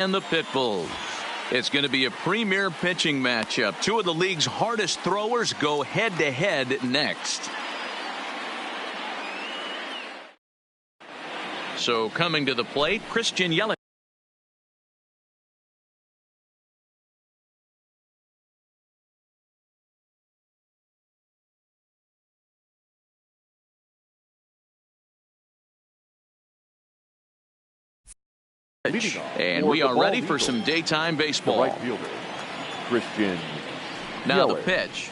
and the Pit Bulls. It's going to be a premier pitching matchup. Two of the league's hardest throwers go head-to-head next. So coming to the plate, Christian Yelich. And we are ready for some daytime baseball. Right fielder, Christian Now Yelich. the pitch.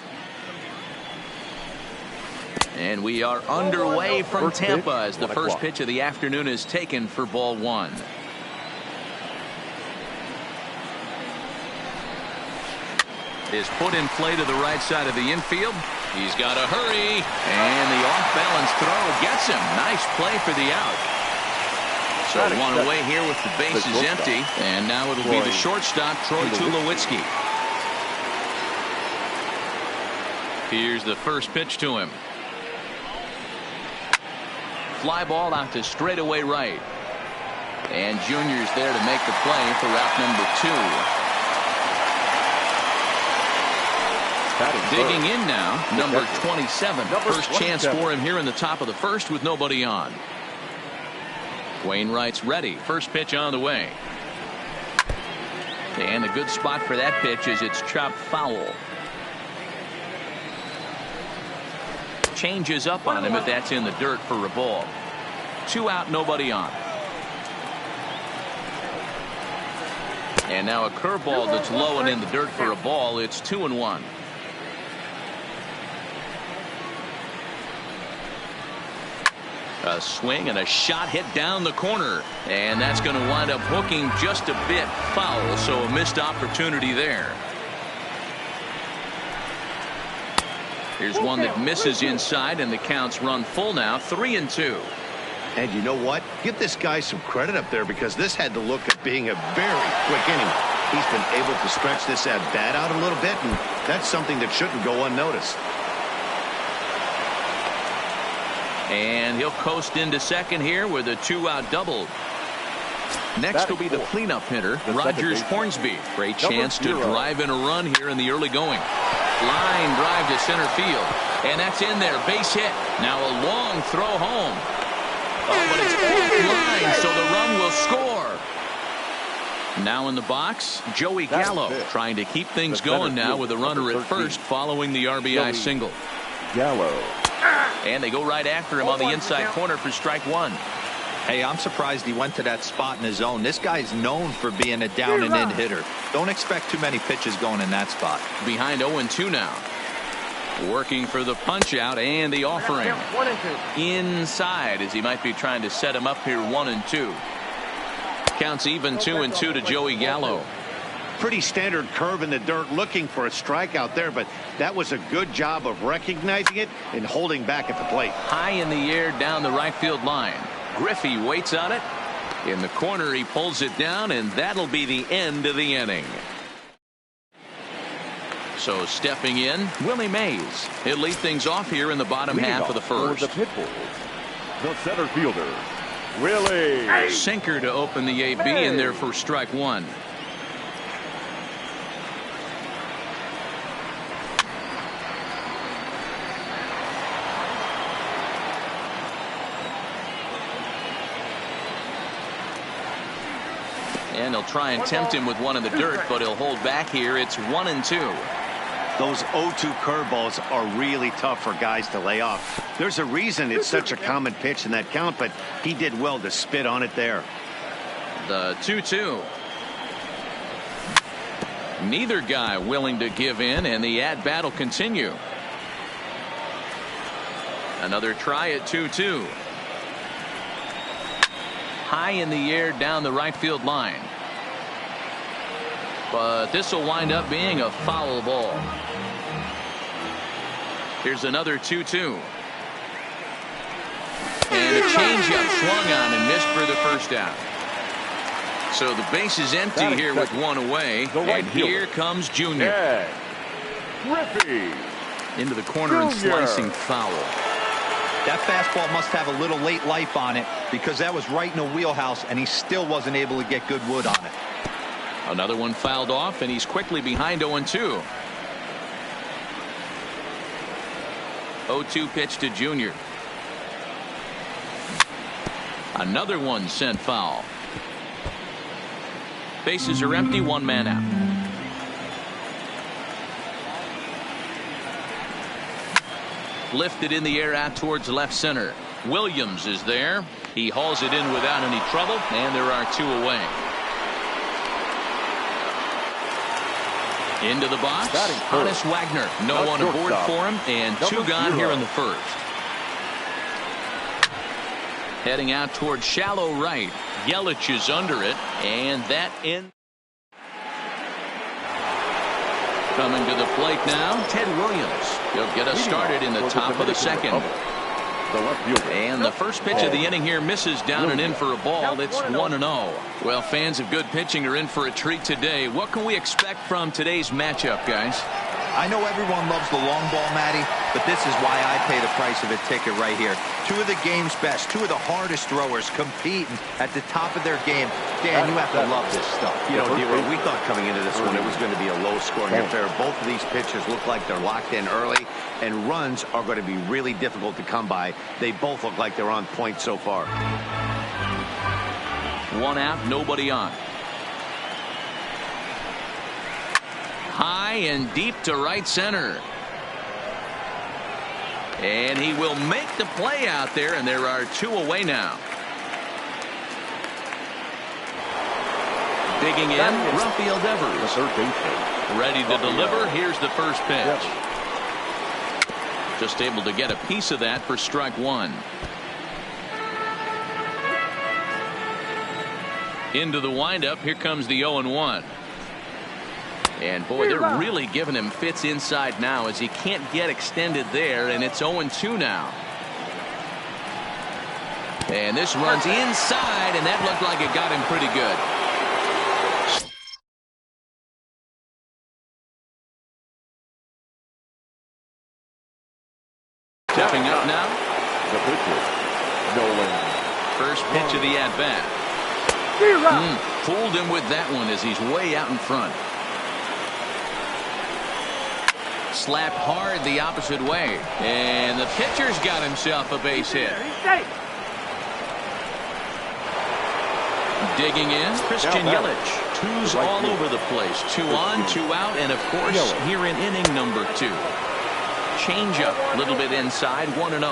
And we are underway from First Tampa pitch, as the 1 first o'clock. pitch of the afternoon is taken for ball one. Is put in play to the right side of the infield. He's got to hurry. And the off-balance throw gets him. Nice play for the out. So one away here with the bases empty. And now it'll be the shortstop, Troy Tulowitzki. Here's the first pitch to him. Fly ball out to straightaway right. And Junior's there to make the play for route number 2. Digging in now, number 27. First chance for him here in the top of the first with nobody on. Wainwright's ready. First pitch on the way. And a good spot for that pitch is it's chopped foul. Changes up on him, but that's in the dirt for a ball. 2 out, nobody on. And now a curveball that's low and in the dirt for a ball. It's 2-1. A swing and a shot hit down the corner, and that's going to wind up hooking just a bit foul, so a missed opportunity there. Here's one that misses inside, and the count's run full now, 3-2. And you know what? Give this guy some credit up there, because this had the look of being a very quick inning. He's been able to stretch this at bat out a little bit, and that's something that shouldn't go unnoticed. And he'll coast into second here with a 2-out double. Next will be the cleanup hitter, Rogers Hornsby. Great chance to drive in a run here in the early going. Line drive to center field. And that's in there. Base hit. Now a long throw home. Oh, but it's offline, so the run will score. Now in the box, Joey Gallo trying to keep things going now with a runner at first following the RBI single. Gallo. And they go right after him on the inside corner for strike one. Hey, I'm surprised he went to that spot in his zone. This guy's known for being a down and in hitter. Don't expect too many pitches going in that spot. Behind 0-2 now. Working for the punch out and the offering. Inside as he might be trying to set him up here 1-2. Counts even 2-2 to Joey Gallo. Pretty standard curve in the dirt, looking for a strikeout there, but that was a good job of recognizing it and holding back at the plate. High in the air down the right field line. Griffey waits on it. In the corner, he pulls it down, and that'll be the end of the inning. So stepping in, Willie Mays. He'll lead things off here in the bottom half of the first. The Pit Bulls, the center fielder, Willie. Sinker to open the AB in there for strike one. And he'll try and tempt him with one in the dirt, but he'll hold back here. It's 1-2. Those 0-2 curveballs are really tough for guys to lay off. There's a reason it's such a common pitch in that count, but he did well to spit on it there. The 2-2. Neither guy willing to give in, and the at-bat will continue. Another try at 2-2. High in the air down the right field line. But this will wind up being a foul ball. Here's another 2-2. And a changeup swung on and missed for the first out. So the base is empty here with one away. And here comes Junior. Griffey. Into the corner and slicing foul. That fastball must have a little late life on it, because that was right in the wheelhouse and he still wasn't able to get good wood on it. Another one fouled off, and he's quickly behind 0-2. 0-2 pitch to Junior. Another one sent foul. Bases are empty, one man out. Lifted in the air out towards left center. Williams is there. He hauls it in without any trouble, and there are 2 away. Into the box, Honest Wagner. No one aboard for him, and 2 gone here in the first. Heading out towards shallow right. Yelich is under it, and that in. Coming to the plate now, Ted Williams. He'll get us started in the top of the second. And the first pitch of the inning here misses down and in for a ball. It's 1-0. Well, fans of good pitching are in for a treat today. What can we expect from today's matchup, guys? I know everyone loves the long ball, Matty, but this is why I pay the price of a ticket right here. 2 of the game's best, 2 of the hardest throwers competing at the top of their game. Dan, you have to love this stuff. You know, we thought coming into this one it was going to be a low-scoring affair. Both of these pitchers look like they're locked in early, and runs are going to be really difficult to come by. They both look like they're on point so far. 1 out, nobody on. High and deep to right center. And he will make the play out there, and there are 2 away now. Digging in, Rafael Devers. Ready to deliver. Here's the first pitch. Just able to get a piece of that for strike 1. Into the windup. Here comes the 0-1. And boy, they're really giving him fits inside now as he can't get extended there, and it's 0-2 now. And this runs inside, and that looked like it got him pretty good. Stepping up now. The pitcher, Nolan. First pitch of the at-bat. Fooled him with that one as he's way out in front. Slapped hard the opposite way, and the pitcher's got himself a base hit. Digging in, Christian Yelich. 2's all over the place. 2 on, 2 out, and of course here in inning number 2. Change up a little bit inside, 1-0.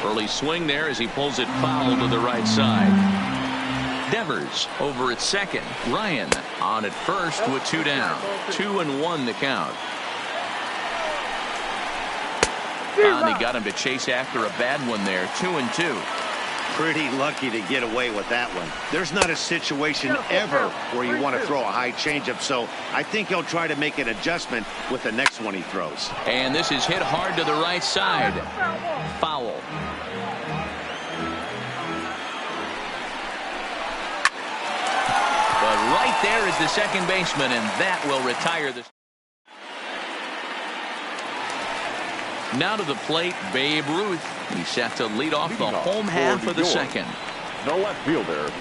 Early swing there as he pulls it foul to the right side. Devers over at second. Ryan on at first with 2 down. 2-1 the count. And he got him to chase after a bad one there. 2-2. Pretty lucky to get away with that one. There's not a situation ever where you want to throw a high changeup, so I think he'll try to make an adjustment with the next one he throws. And this is hit hard to the right side. Foul. But right there is the second baseman, and that will retire the. Now to the plate, Babe Ruth. He's set to lead off the home half of the second. The left fielder,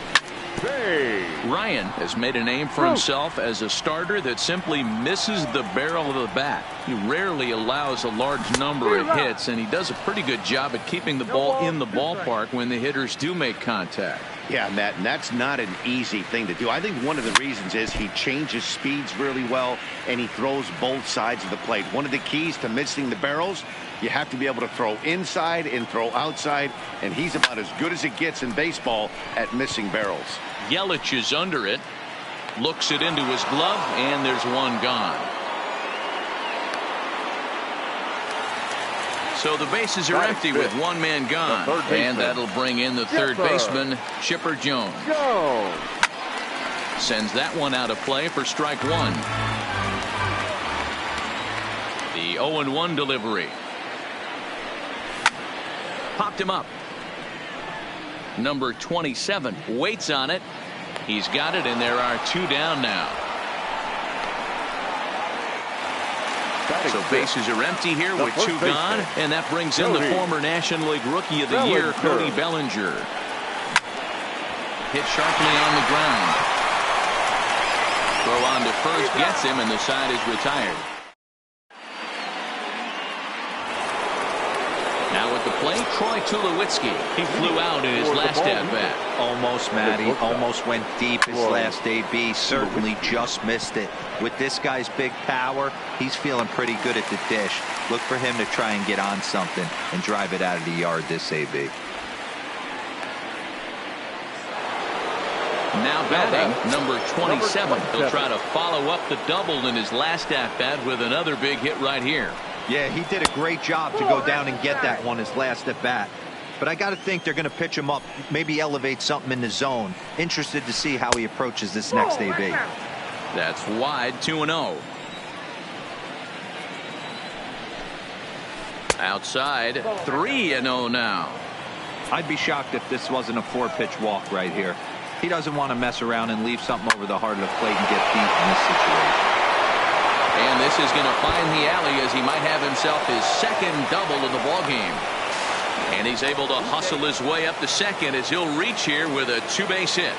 Babe. Ryan has made a name for himself as a starter that simply misses the barrel of the bat. He rarely allows a large number of hits, and he does a pretty good job at keeping the ball in the ballpark when the hitters do make contact. Yeah, Matt, and that's not an easy thing to do. I think one of the reasons is he changes speeds really well, and he throws both sides of the plate. One of the keys to missing the barrels, you have to be able to throw inside and throw outside, and he's about as good as it gets in baseball at missing barrels. Yelich is under it, looks it into his glove, and there's one gone. So the bases are empty with one man gone, and that'll bring in the third baseman, Chipper Jones. Sends that one out of play for strike 1. The 0-1 delivery. Popped him up. Number 27 waits on it. He's got it, and there are 2 down now. So bases are empty here with 2 gone, and that brings in the former National League Rookie of the Year, Cody Bellinger. hit sharply on the ground. Throw on to first gets him, and the side is retired. Now at the plate, Troy Tulowitzki. He flew out in his last at-bat. Almost, Matty. Almost went deep his last AB. Certainly just missed it. With this guy's big power, he's feeling pretty good at the dish. Look for him to try and get on something and drive it out of the yard this AB. Now batting, number 27. He'll try to follow up the double in his last at-bat with another big hit right here. Yeah, he did a great job to go down and get that one his last at bat. But I got to think they're going to pitch him up, maybe elevate something in the zone. Interested to see how he approaches this next AB. That's wide, 2-0. Outside, 3-0 now. I'd be shocked if this wasn't a 4-pitch walk right here. He doesn't want to mess around and leave something over the heart of the plate and get beat in this situation. And this is going to find the alley as he might have himself his second double of the ballgame. And he's able to hustle his way up to second as he'll reach here with a 2-base hit.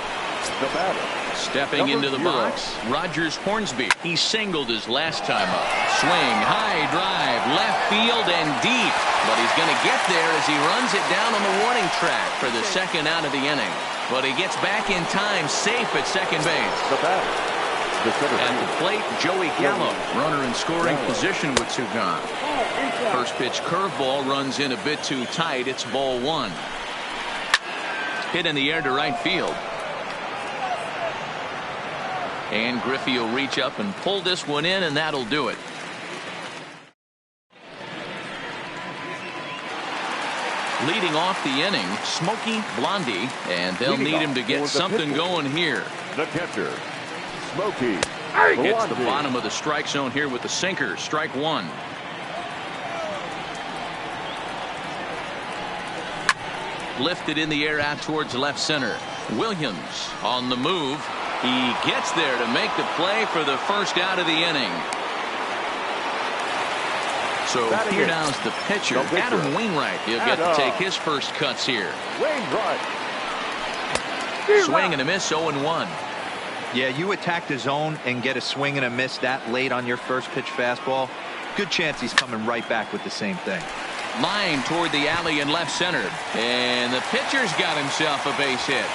The batter. Stepping into the box, Rogers Hornsby. He singled his last time up. Swing, high drive, left field and deep. But he's going to get there as he runs it down on the warning track for the second out of the inning. But he gets back in time, safe at second base. The batter. At the plate, Joey Gallo, runner in scoring position with 2 gone. First pitch curveball runs in a bit too tight. It's ball 1. Hit in the air to right field. And Griffey will reach up and pull this one in, and that'll do it. Leading off the inning, Smokey Blondie, and they'll need him to get something going here. The catcher, Smokey. Hits the bottom of the strike zone here with the sinker. Strike 1. Lifted in the air out towards left center. Williams on the move. He gets there to make the play for the first out of the inning. So here now's the pitcher, Adam Wainwright. He'll get to take his first cuts here. Wainwright. Swing and a miss, 0-1. Yeah, you attack the zone and get a swing and a miss that late on your first pitch fastball. Good chance he's coming right back with the same thing. Line toward the alley in left center. And the pitcher's got himself a base hit.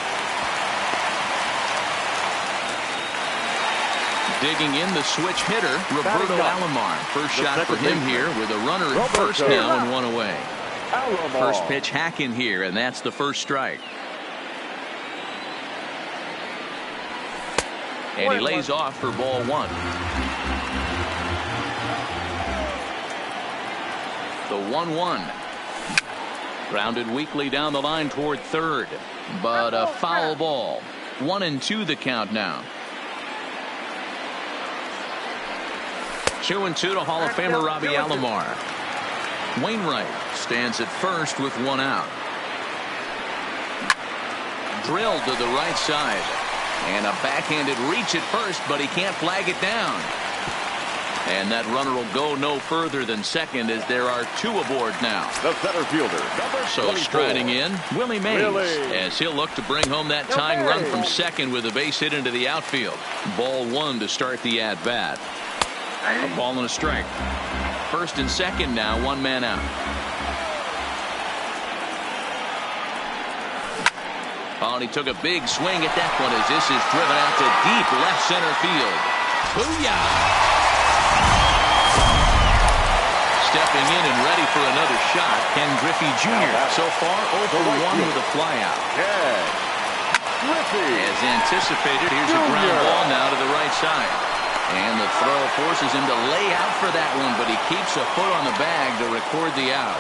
Digging in the switch hitter, Roberto Alomar. First shot for him here with a runner at first now and 1 away. First pitch hack in here, and that's the first strike. And he lays off for ball 1. The 1-1. Grounded weakly down the line toward third. But a foul ball. 1-2 the count now. 2-2 to Hall of Famer Robbie Alomar. Wainwright stands at first with 1 out. Drilled to the right side. And a backhanded reach at first, but he can't flag it down. And that runner will go no further than second as there are 2 aboard now. The center fielder. So striding in, Willie Mays, as he'll look to bring home that tying run from second with a base hit into the outfield. Ball 1 to start the at-bat. A ball and a strike. First and second now, 1 man out. Oh, and he took a big swing at that one as this is driven out to deep left center field. Booyah! Stepping in and ready for another shot, Ken Griffey Jr. So far, 0 for 1 with a flyout. As anticipated, here's a ground ball now to the right side. And the throw forces him to lay out for that one, but he keeps a foot on the bag to record the out.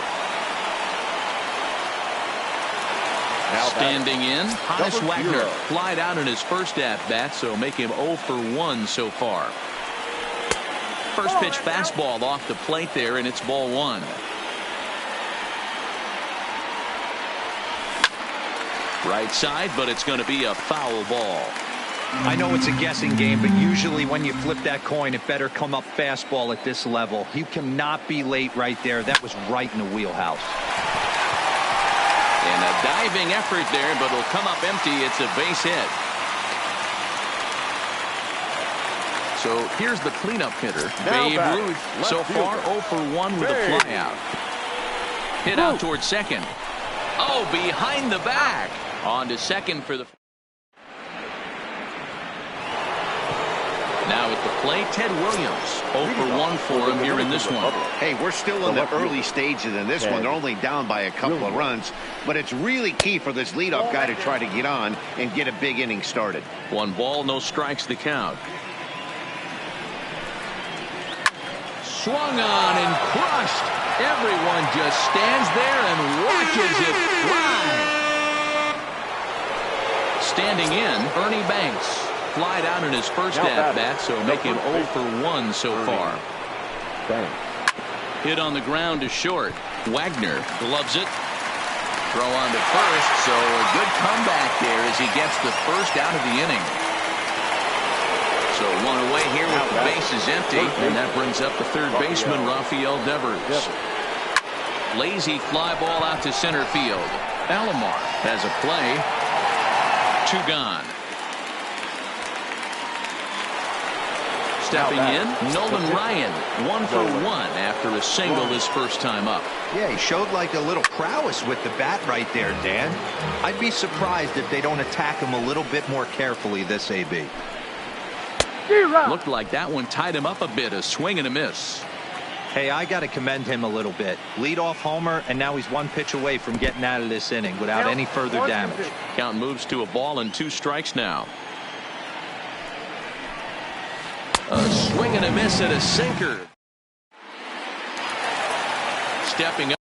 Standing in, Hannes Wagner flied out in his first at-bat, so make him 0 for 1 so far. First pitch fastball off the plate there, and it's ball 1. Right side, but it's going to be a foul ball. I know it's a guessing game, but usually when you flip that coin, it better come up fastball at this level. You cannot be late right there. That was right in the wheelhouse. And a diving effort there, but it'll come up empty. It's a base hit. So here's the cleanup hitter, Babe Ruth. So far 0 for 1 with a flyout. Hit out towards second. Oh, behind the back. On to second for the... Now at the plate, Ted Williams. 0 for 1 for him here in this one. Hey, we're still in the early stages in this one. They're only down by a couple of runs. But it's really key for this leadoff guy to try to get on and get a big inning started. 1 ball, no strikes the count. Swung on and crushed. Everyone just stands there and watches it fly. Standing in, Ernie Banks. Flied out in his first at-bat, so make him 0 for 1 so far. Hit on the ground to short. Wagner gloves it. Throw on to first, so a good comeback there as he gets the first out of the inning. So 1 away here with the bases empty, and that brings up the third baseman, Rafael Devers. Lazy fly ball out to center field. Alomar has a play. 2 gone. Stepping in, Nolan Ryan, 1 for 1 after a single his first time up. Yeah, he showed like a little prowess with the bat right there, Dan. I'd be surprised if they don't attack him a little bit more carefully this AB. Looked like that one tied him up a bit, a swing and a miss. Hey, I got to commend him a little bit. Leadoff homer, and now he's 1 pitch away from getting out of this inning without any further damage. Count moves to a ball and 2 strikes now. A swing and a miss at a sinker. Stepping up.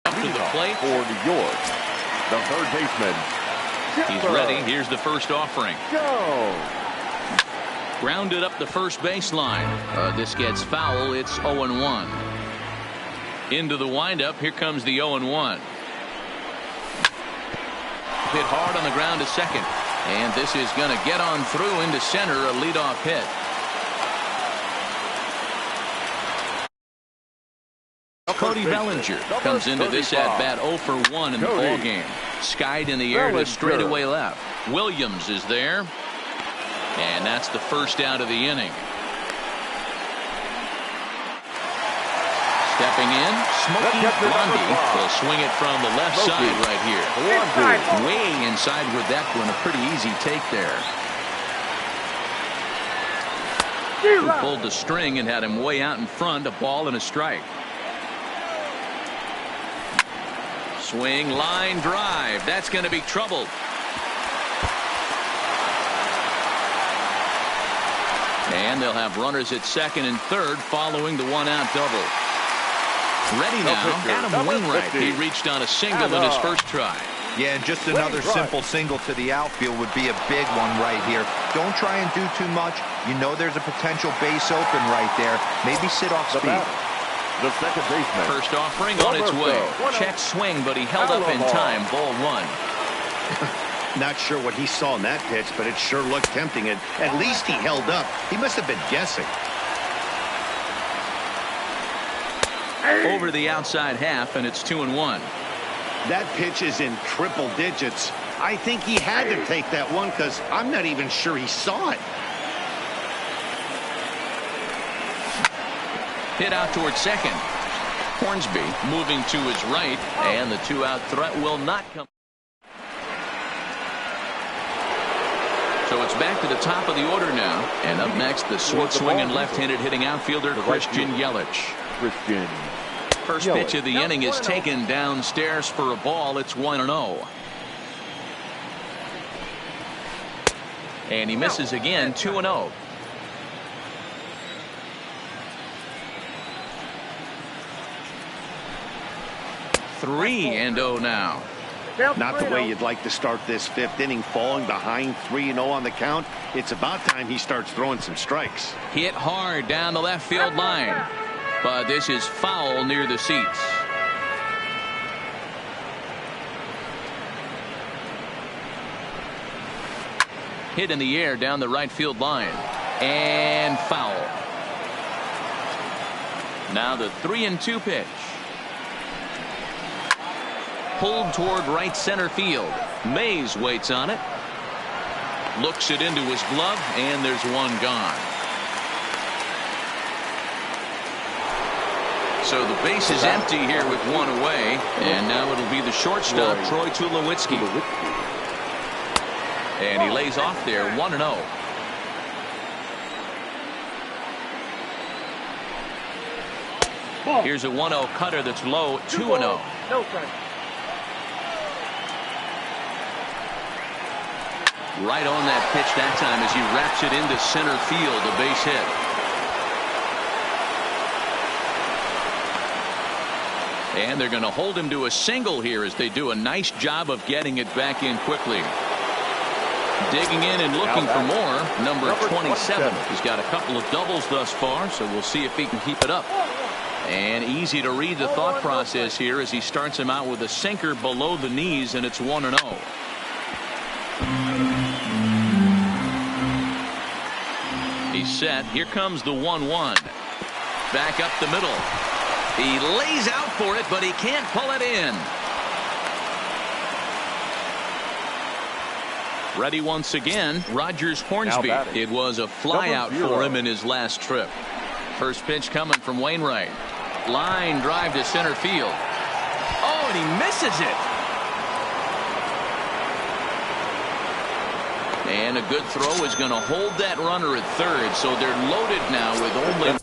Up to the plate. For New York, the third baseman. He's ready. Here's the first offering. Go. Grounded up the first baseline. This gets foul. It's 0-1. Into the windup. Here comes the 0-1. Hit hard on the ground to second. And this is going to get on through into center. A leadoff hit. Cody Bellinger comes into this at-bat 0 for 1 in the ball game. Skied in the air to straightaway left. Williams is there. And that's the first out of the inning. Stepping in, Smokey Blondie will swing it from the left side right here. Way inside with that one. A pretty easy take there. Who pulled the string and had him way out in front. A ball and a strike. Swing, line drive. That's going to be trouble. And they'll have runners at second and third following the one-out double. Ready now, Adam Wainwright. He reached on a single in his first try. Yeah, and just another simple single to the outfield would be a big one right here. Don't try and do too much. You know there's a potential base open right there. Maybe sit off speed. The second baseman. First offering on its way. Check swing, but he held up in time. Ball 1. Not sure what he saw in that pitch, but it sure looked tempting. And at least he held up. He must have been guessing. Over the outside half, and it's 2-1. That pitch is in triple digits. I think he had to take that one because I'm not even sure he saw it. Hit out towards second. Hornsby moving to his right, and the two-out threat will not come. So it's back to the top of the order now. And up next, the swinging left-handed hitting outfielder Christian Yelich. First pitch of the inning is taken downstairs for a ball. It's 1-0. And he misses again. 2-0. Three and 0 now. Not the way you'd like to start this fifth inning, falling behind 3-0 on the count. It's about time he starts throwing some strikes. Hit hard down the left field line. But this is foul near the seats. Hit in the air down the right field line. And foul. Now the 3-2 pitch. Pulled toward right center field. Mays waits on it. Looks it into his glove, and there's one gone. So the base is empty here with one away, and now it'll be the shortstop, Troy Tulowitzki. And he lays off there, 1-0. Here's a 1-0 cutter that's low, 2-0. Right on that pitch that time as he wraps it into center field, a base hit. And they're going to hold him to a single here as they do a nice job of getting it back in quickly. Digging in and looking for more, number 27. He's got a couple of doubles thus far, so we'll see if he can keep it up. And easy to read the thought process here as he starts him out with a sinker below the knees, and it's 1-0. He's set. Here comes the 1-1. Back up the middle. He lays out for it, but he can't pull it in. Ready once again, Rogers Hornsby. It was a flyout for him in his last trip. First pitch coming from Wainwright. Line drive to center field. Oh, and he misses it. And a good throw is going to hold that runner at third, so they're loaded now with only.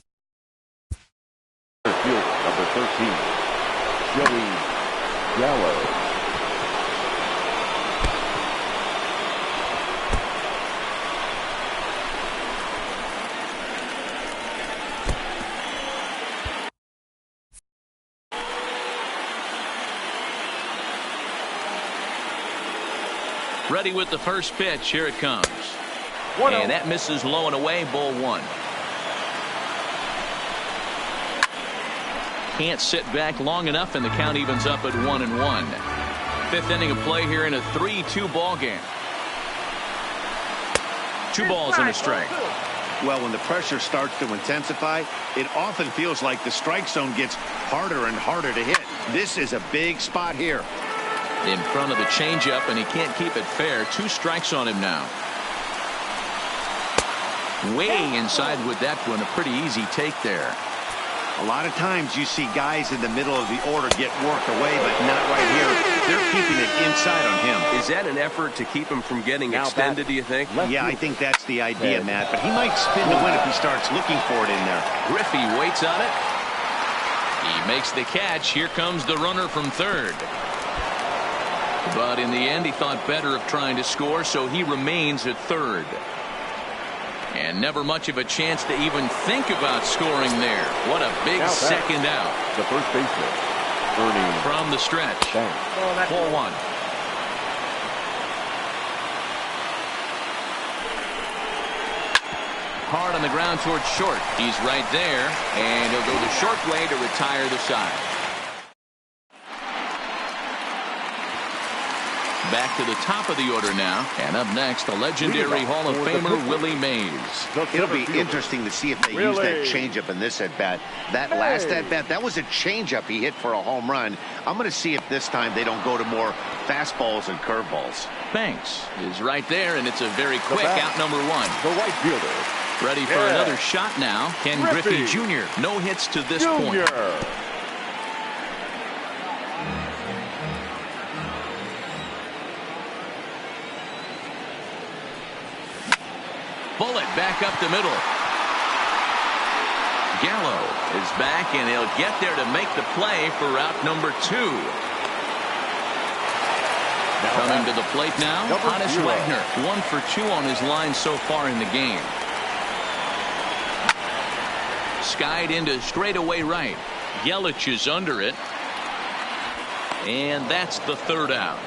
Number 13, Joey Gallo. Ready with the first pitch. Here it comes. And that misses low and away. Ball 1. Can't sit back long enough, and the count evens up at 1-1. Fifth inning of play here in a 3-2 ball game. 2 balls and a strike. Well, when the pressure starts to intensify, it often feels like the strike zone gets harder and harder to hit. This is a big spot here. In front of the changeup, and he can't keep it fair. 2 strikes on him now. Way inside with that one. A pretty easy take there. A lot of times you see guys in the middle of the order get worked away, but not right here. They're keeping it inside on him. Is that an effort to keep him from getting extended, do you think? Yeah, I think that's the idea, Matt. But he might spin to win if he starts looking for it in there. Griffey waits on it. He makes the catch. Here comes the runner from third. But in the end, he thought better of trying to score, so he remains at third. And never much of a chance to even think about scoring there. What a big second out. The first baseman, earning from the stretch. Ball 1. Hard on the ground towards short. He's right there, and he'll go the short way to retire the side. Back to the top of the order now. And up next, the legendary Hall of Famer Willie Mays. It'll be interesting to see if they use that changeup in this at-bat. That last at-bat, that was a changeup he hit for a home run. I'm going to see if this time they don't go to more fastballs and curveballs. Banks is right there, and it's a very quick out number 1. the right fielder. Ready for another shot now. Ken Griffey Jr. No hits to this point. Bullet back up the middle. Gallo is back, and he'll get there to make the play for route number 2. Coming to the plate now, Honus Wagner. 1 for 2 on his line so far in the game. Skied into straightaway right. Yelich is under it. And that's the third out.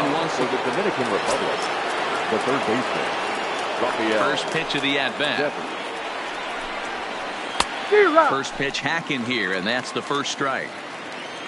in once. For the Dominican Republic, the third baseman. First pitch of the at-bat. First pitch hacking here, and that's the first strike.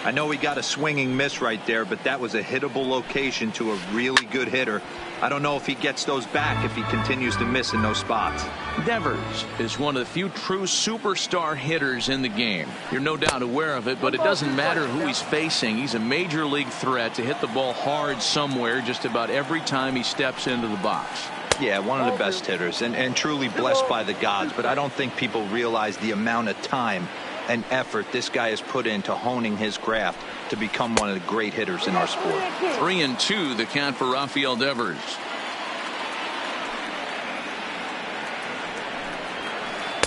I know he got a swinging miss right there, but that was a hittable location to a really good hitter. I don't know if he gets those back if he continues to miss in those spots. Devers is one of the few true superstar hitters in the game. You're no doubt aware of it, but it doesn't matter who he's facing. He's a major league threat to hit the ball hard somewhere just about every time he steps into the box. Yeah, one of the best hitters and truly blessed by the gods, but I don't think people realize the amount of time and effort this guy has put into honing his craft to become one of the great hitters in our sport. 3-2 the count for Rafael Devers.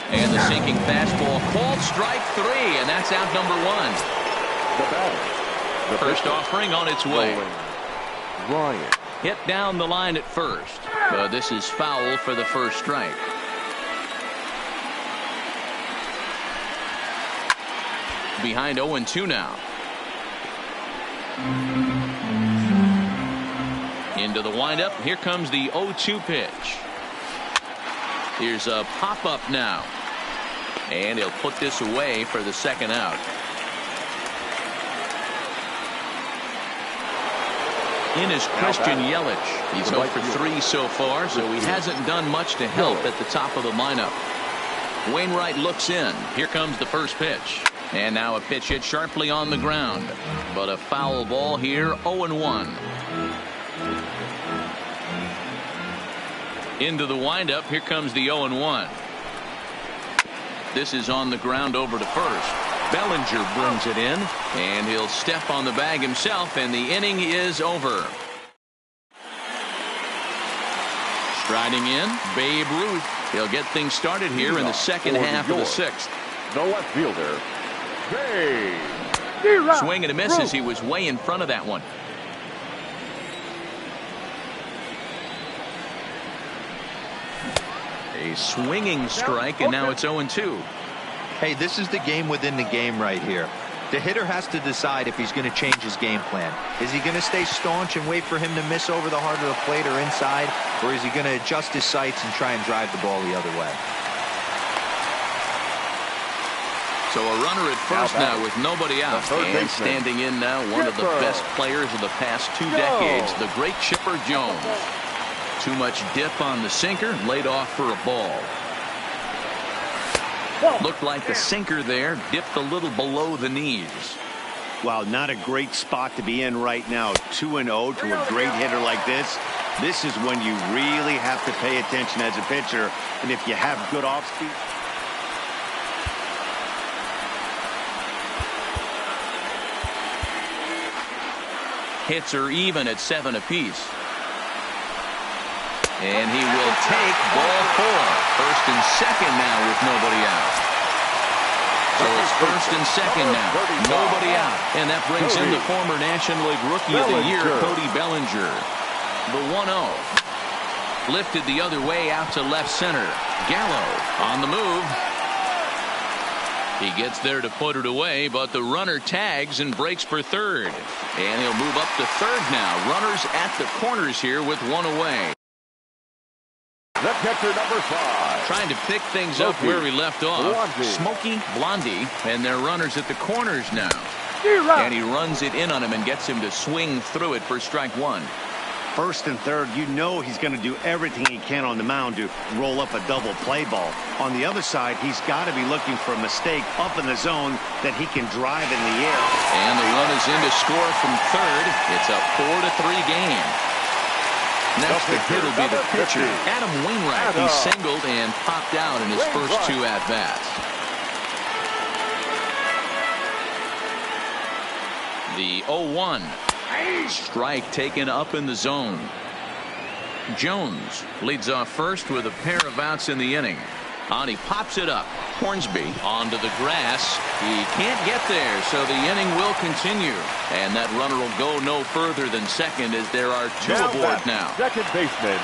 And the sinking fastball called strike 3, and that's out number 1. The batter. The First offering on its way. Ryan. Hit down the line at first, but this is foul for the first strike. Behind 0-2 now. Into the windup. Here comes the 0-2 pitch. Here's a pop-up now. And he'll put this away for the second out. In is Christian Yelich. He's 0 for 3 so far, so he hasn't done much to help at the top of the lineup. Wainwright looks in. Here comes the first pitch. And now a pitch hit sharply on the ground. But a foul ball here, 0-1. Into the windup. Here comes the 0-1. This is on the ground over to first. Bellinger brings it in, and he'll step on the bag himself, and the inning is over. Striding in, Babe Ruth. He'll get things started here in the second half of the 6th. The left fielder, Babe. Swing and a miss as he was way in front of that one. A swinging strike, and now it's 0-2. Hey, this is the game within the game right here. The hitter has to decide if he's going to change his game plan. Is he going to stay staunch and wait for him to miss over the heart of the plate or inside, or is he going to adjust his sights and try and drive the ball the other way? So a runner at first now with nobody out, and standing in now one of the best players of the past 2 decades, the great Chipper Jones. Too much dip on the sinker, laid off for a ball. Looked like the sinker there dipped a little below the knees. Wow, not a great spot to be in right now. 2-0 to a great hitter like this. This is when you really have to pay attention as a pitcher. And if you have good off speed. Hits are even at 7 apiece. And he will take ball 4. First and second now with nobody out. So it's first and second now. Nobody out. And that brings in the former National League Rookie of the Year, Cody Bellinger. The 1-0. Lifted the other way out to left center. Gallo on the move. He gets there to put it away, but the runner tags and breaks for third. And he'll move up to third now. Runners at the corners here with 1 away. The catcher, number 5. Trying to pick things up where we left off. Smokey Blondie, and they're runners at the corners now. And he runs it in on him and gets him to swing through it for strike 1. First and third, you know he's going to do everything he can on the mound to roll up a double play ball. On the other side, he's got to be looking for a mistake up in the zone that he can drive in the air. And the run is in to score from third. It's a 4-3 game. Next, the hit will be the pitcher, Adam Wainwright. He singled and popped out in his first 2 at-bats. The 0-1. Strike taken up in the zone. Jones leads off first with a pair of outs in the inning. On, he pops it up. Hornsby onto the grass. He can't get there, so the inning will continue. And that runner will go no further than second as there are 2 aboard now. Second baseman,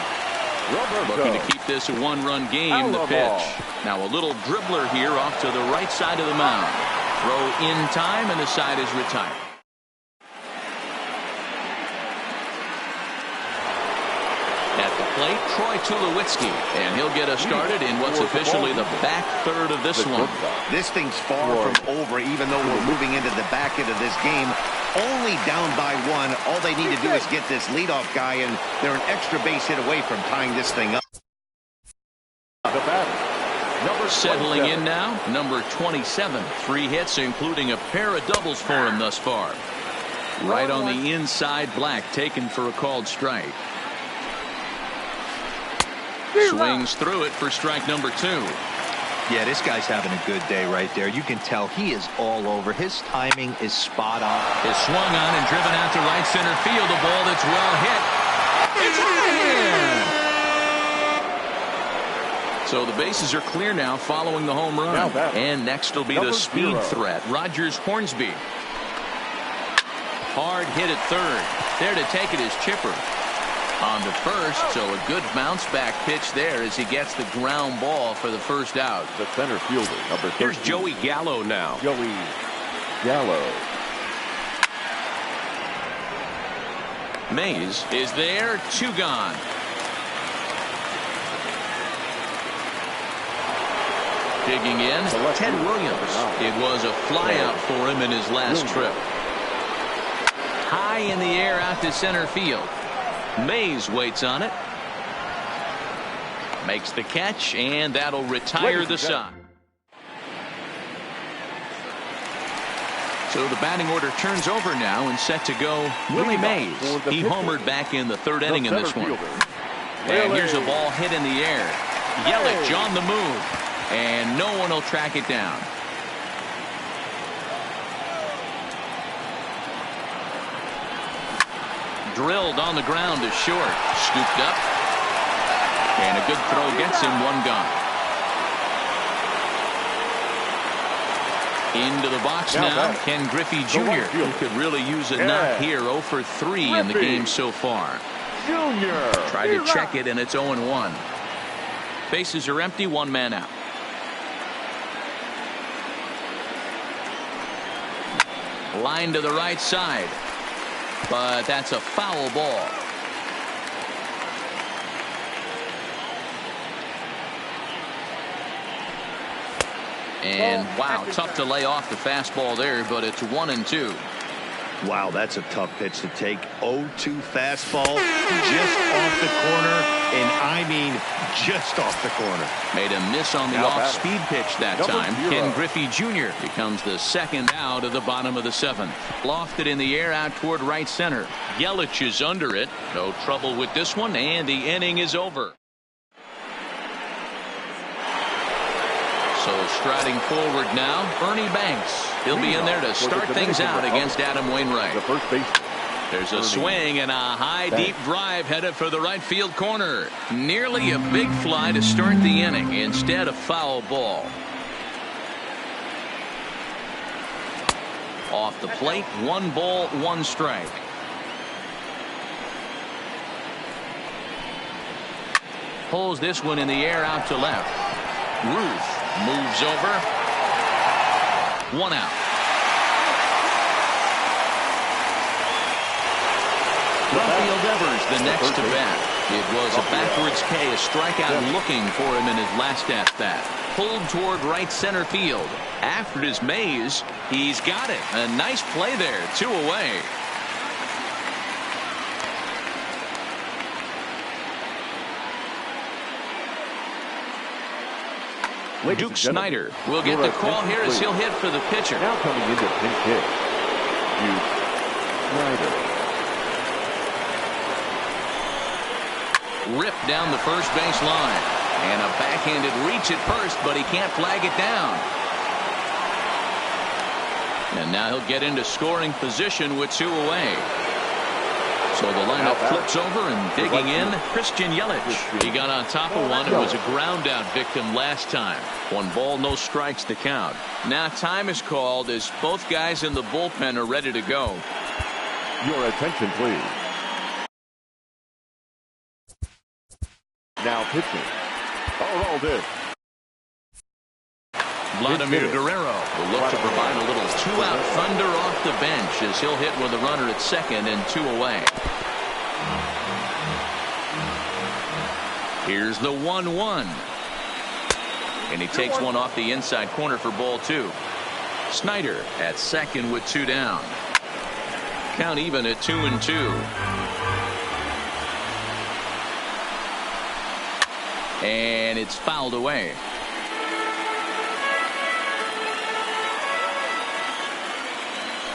Roberto. Looking to keep this a 1-run game, the pitch. Now a little dribbler here off to the right side of the mound. Throw in time, and the side is retired. plate, Troy Tulowitzki. And he'll get us started in what's officially the back third of this one. This thing's far from over, even though we're moving into the back end of this game. Only down by one. All they need to do is get this leadoff guy, and they're an extra base hit away from tying this thing up. The batter, number Settling in now, number 27. 3 hits, including a pair of doubles for him thus far. Right on the inside, Black taken for a called strike. Swings through it for strike number 2. Yeah, this guy's having a good day right there. You can tell he is all over. His timing is spot on. Is swung on and driven out to right center field. A ball that's well hit. It's out of here. So the bases are clear now following the home run. And next will be the speed threat, Rogers Hornsby. Hard hit at third. There to take it is Chipper. On to first, so a good bounce back pitch there as he gets the ground ball for the first out. The center fielder, number 13. Here's Joey Gallo now. Joey Gallo. Mays is there, 2 gone. Digging in, Ted Williams. It was a flyout for him in his last trip. High in the air out to center field. Mays waits on it. Makes the catch, and that'll retire the side. So the batting order turns over now and set to go Willie Mays. He homered back in the 3rd inning in this one. And here's a ball hit in the air. Yelich on the move. And no one will track it down. Drilled on the ground to short. Scooped up. And a good throw gets him 1 gone. Into the box now, Ken Griffey Jr., who could really use a knock here. 0 for 3 in the game so far. Tried to check it, and it's 0-1. Bases are empty, 1 man out. Line to the right side. But that's a foul ball. And wow, tough to lay off the fastball there, but it's 1-2. Wow, that's a tough pitch to take. 0-2 fastball, just off the corner, and I mean just off the corner. Made a miss on the off-speed pitch that time. Ken Griffey Jr. becomes the 2nd out of the bottom of the 7th. Lofted in the air out toward right center. Yelich is under it. No trouble with this one, and the inning is over. So striding forward now, Ernie Banks. He'll be in there to start things out against Adam Wainwright. The first base. There's a swing and a high, deep drive headed for the right field corner. Nearly a big fly to start the inning. Instead, a foul ball. Off the plate, 1 ball, 1 strike. Pulls this one in the air out to left. Ruth moves over. 1 out. Rafael Devers the next to bat. It was a backwards K, a strikeout looking for him in his last at-bat. Pulled toward right center field. After it is Mays, he's got it. A nice play there. 2 away. Duke Snyder will get the call here as he'll hit for the pitcher. Now coming into pinch hit, Duke Snyder. Ripped down the first base line. And a backhanded reach at first, but he can't flag it down. And now he'll get into scoring position with 2 away. So the lineup flips over and digging in, Christian Yelich. He got on top of one and was a ground out victim last time. 1 ball, no strikes to count. Now time is called as both guys in the bullpen are ready to go. Your attention, please. Now pitching. Araldis. Vladimir Guerrero will look to provide a little 2-out thunder off the bench as he'll hit with a runner at second and 2 away. Here's the 1-1. And he takes one off the inside corner for ball 2. Snyder at second with 2 down. Count even at 2-2. And it's fouled away.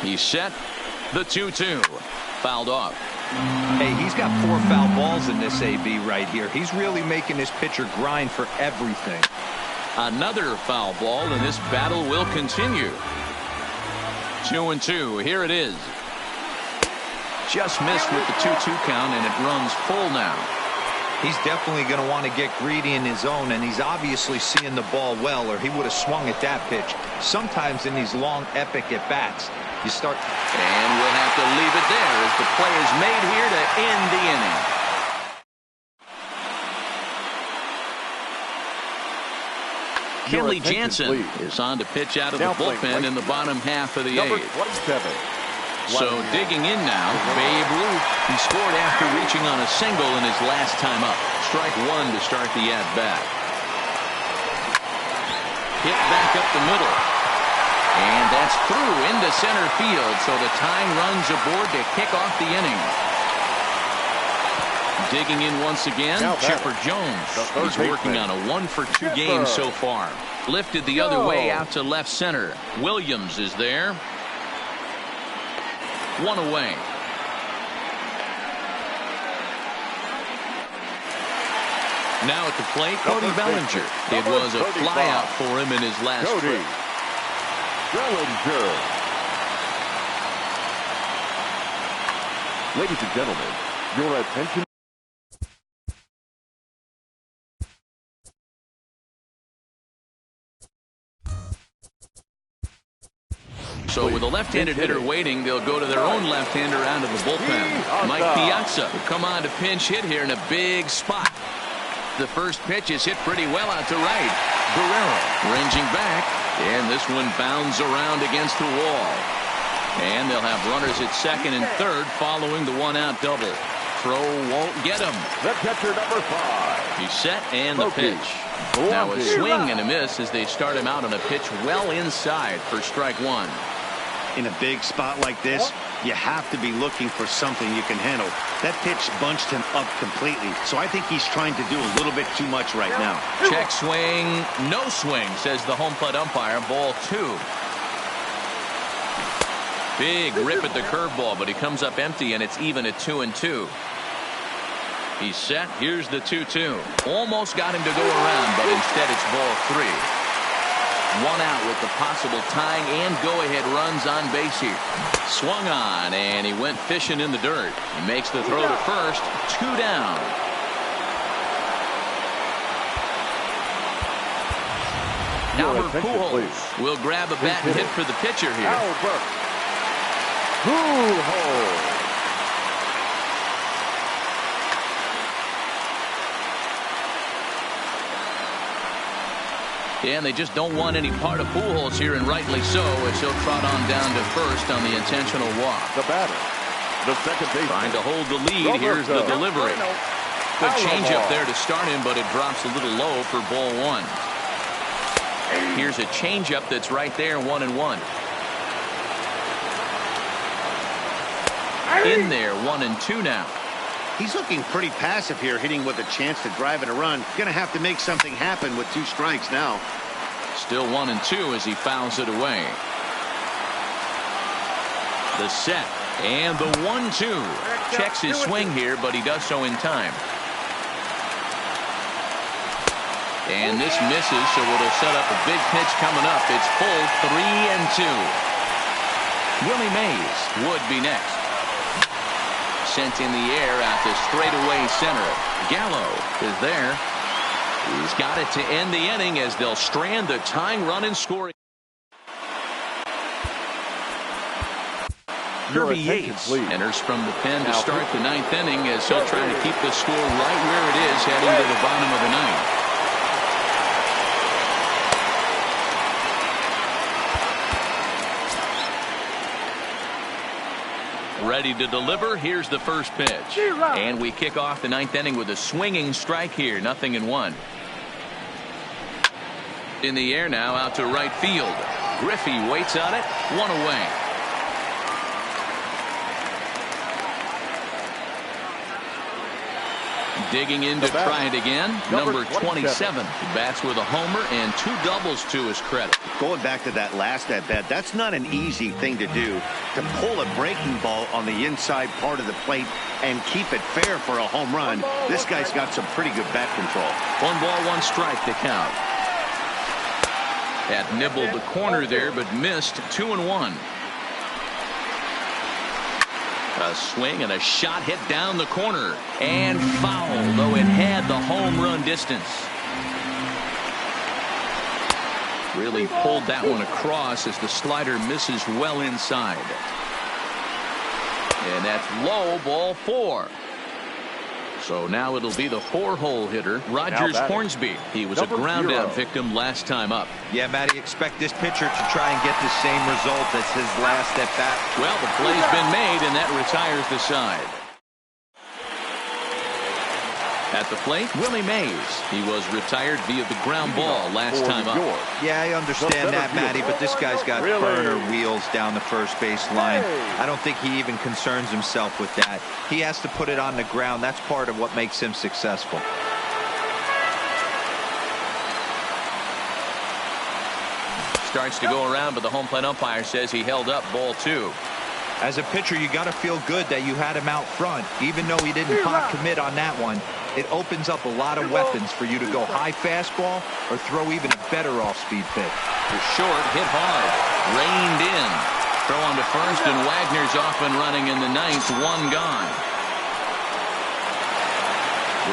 He's set. The 2-2. Fouled off. Hey, he's got 4 foul balls in this AB right here. He's really making his pitcher grind for everything. Another foul ball, and this battle will continue. 2-2. Here it is. Just missed with the 2-2 count, and it runs full now. He's definitely going to want to get greedy in his zone, and he's obviously seeing the ball well, or he would have swung at that pitch. Sometimes in these long, epic at-bats, you start. And we'll have to leave it there as the play is made here to end the inning. Kenley Jansen is on to pitch out of the bullpen in the bottom half of the 8th. So digging in now, Babe Ruth. He scored after reaching on a single in his last time up. Strike 1 to start the at-bat. Hit back up the middle. And that's through into center field. So the tying runs aboard to kick off the inning. Digging in once again, Chipper Jones. He's working on a 1-for-2 game so far. Lifted the other way out to left center. Williams is there. 1 away. Now at the plate, Cody Bellinger. It was a flyout for him in his last trip. Bellinger. Ladies and gentlemen, your attention. So with a left-handed hitter waiting, they'll go to their own left-hander out of the bullpen. Mike Piazza will come on to pinch hit here in a big spot. The first pitch is hit pretty well out to right. Guerrero ranging back, and this one bounds around against the wall. And they'll have runners at second and third following the 1-out double. Throw won't get him. The catcher, number 5. He's set, and the pitch. Now a swing and a miss as they start him out on a pitch well inside for strike 1. In a big spot like this, you have to be looking for something you can handle. That pitch bunched him up completely, so I think he's trying to do a little bit too much right now. Check swing, no swing, says the home plate umpire. Ball 2. Big rip at the curveball, but he comes up empty, and it's even at 2-2. He's set. Here's the 2-2. Almost got him to go around, but instead it's ball 3. 1 out with the possible tying and go-ahead runs on base here. Swung on, and he went fishing in the dirt. He makes the throw to first. 2 down. Albert Pujols will grab a bat and hit for the pitcher here. Albert Pujols. And they just don't want any part of Pujols here, and rightly so, as he'll trot on down to first on the intentional walk. The batter, the second baseman. Trying to hold the lead. Here's the delivery. Good changeup there to start him, but it drops a little low for ball 1. Here's a changeup that's right there, 1-1. In there, 1-2 now. He's looking pretty passive here, hitting with a chance to drive in a run. Gonna have to make something happen with 2 strikes now. Still 1-2 as he fouls it away. The set and the 1-2. Checks his swing here, but he does so in time. And this misses, so it'll set up a big pitch coming up. It's full 3-2. Willie Mays would be next. Sent in the air out to straightaway center. Gallo is there. He's got it to end the inning as they'll strand the tying run and scoring. Kirby Yates enters from the pen to start the 9th inning as he'll try to keep the score right where it is heading to the bottom of the 9th. Ready to deliver. Here's the first pitch. And we kick off the ninth inning with a swinging strike here. 0-1. In the air now, out to right field. Griffey waits on it. 1 away. Digging in to try it again. Number 27. Bats with a homer and 2 doubles to his credit. Going back to that last at bat, that's not an easy thing to do. To pull a breaking ball on the inside part of the plate and keep it fair for a home run. This guy's got some pretty good bat control. 1 ball, 1 strike to count. Had nibbled the corner there, but missed. 2-1. A swing and a shot hit down the corner. And foul, though it had the home run distance. Really pulled that one across as the slider misses well inside. And that's low, ball 4. So now it'll be the 4-hole hitter, Rogers Hornsby. He was a ground-out victim last time up. Yeah, Matty, expect this pitcher to try and get the same result as his last at-bat. Well, the play's been made, and that retires the side. At the plate, Willie Mays. He was retired via the ground ball last time up. Yeah, I understand that, Matty, but this guy's got burner wheels down the first base line. I don't think he even concerns himself with that. He has to put it on the ground. That's part of what makes him successful. Starts to go around, but the home plate umpire says he held up, ball 2. As a pitcher, you got to feel good that you had him out front, even though he didn't pot commit on that one. It opens up a lot of weapons for you to go high fastball or throw even a better off-speed pitch. The short hit hard, reined in. Throw on to first, and Wagner's off and running in the 9th. 1 gone.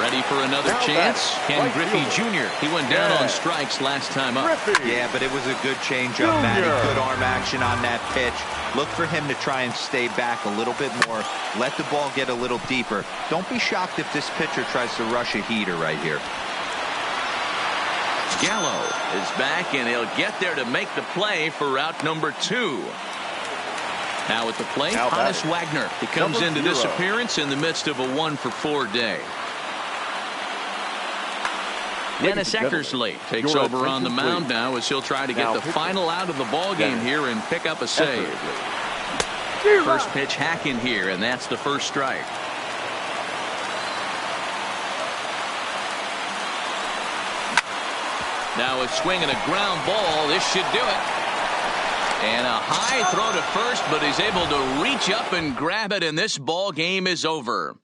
Ready for another chance? Ken Griffey Jr. He went down on strikes last time up. Yeah, but it was a good changeup, Matty. Good arm action on that pitch. Look for him to try and stay back a little bit more. Let the ball get a little deeper. Don't be shocked if this pitcher tries to rush a heater right here. Gallo is back, and he'll get there to make the play for out number 2. Now at the plate, Hannes Wagner. He comes into this appearance in the midst of a 1-for-4 day. Dennis Eckersley takes over on the mound now as he'll try to get the final out of the ball game here and pick up a save. First pitch hack in here, and that's the first strike. Now a swing and a ground ball. This should do it. And a high throw to first, but he's able to reach up and grab it, and this ball game is over.